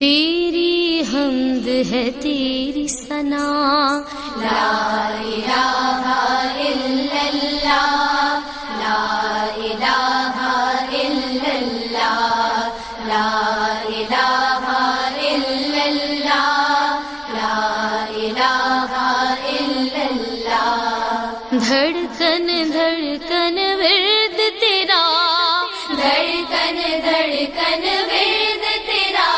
تیری حمد ہے تیری ثنا، لا الہ الا اللہ، لا الہ الا اللہ، لا الہ الا اللہ، لا الہ الا اللہ۔ دھڑکن دھڑکن ورد تیرا، دھڑکن دھڑکن ورد تیرا،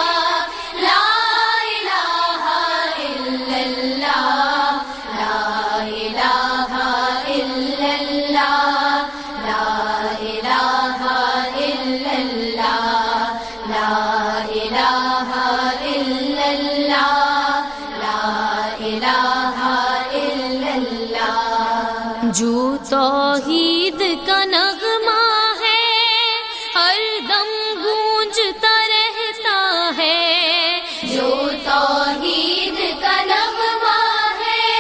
لا الہ الا اللہ، لا الہ الا اللہ، لا الہ الا اللہ، لا الہ الا اللہ، لا الہ الا اللہ۔ جو توحید کا نغمہ ہے ہر دم گونجتا رہتا ہے، جو توحید کا نغمہ ہے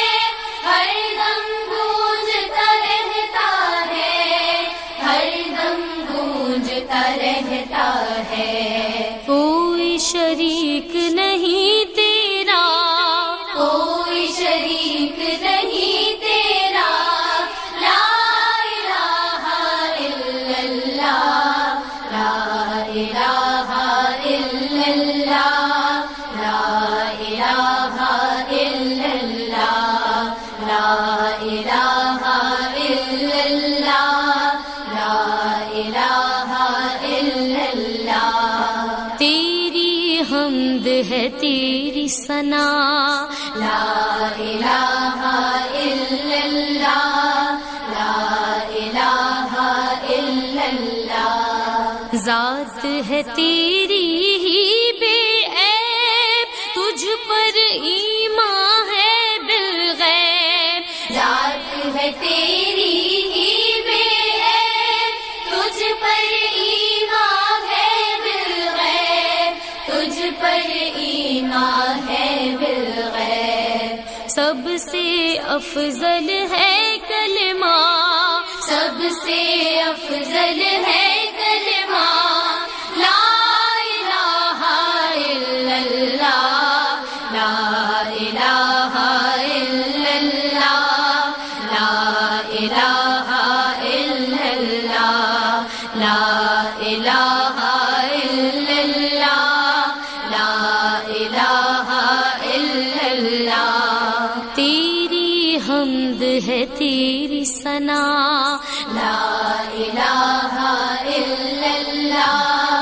ہر دم گونجتا رہتا ہے، ہر دم گونجتا رہتا ہے۔ کوئی شریک نہیں تیرا، کوئی شریک نہیں تیرا، لا الہ الا اللہ، لا الہ الا اللہ، لا الہ الا اللہ، لا الہ الا اللہ، لا الہ الا اللہ۔ تیری حمد ہے تیری ثنا، لا الہ الا اللہ، لا الہ الا اللہ۔ ذات ہے تیری ہی بے عیب، تجھ پر ایمان ہے بالغیب، ذات ہے تیری ہی بے عیب، تجھ پر ایمان ہے بالغیب، تجھ پر ایمان ہے بالغیب۔ سب سے افضل ہے کلمہ، سب سے افضل ہے کلمہ، لا الہ الا اللہ، لا الہ الا اللہ، لا الہ الا اللہ، لا الہ الا اللہ، لا الہ الا اللہ۔ تیری حمد ہے تیری ثنا، لا الہ الا اللہ،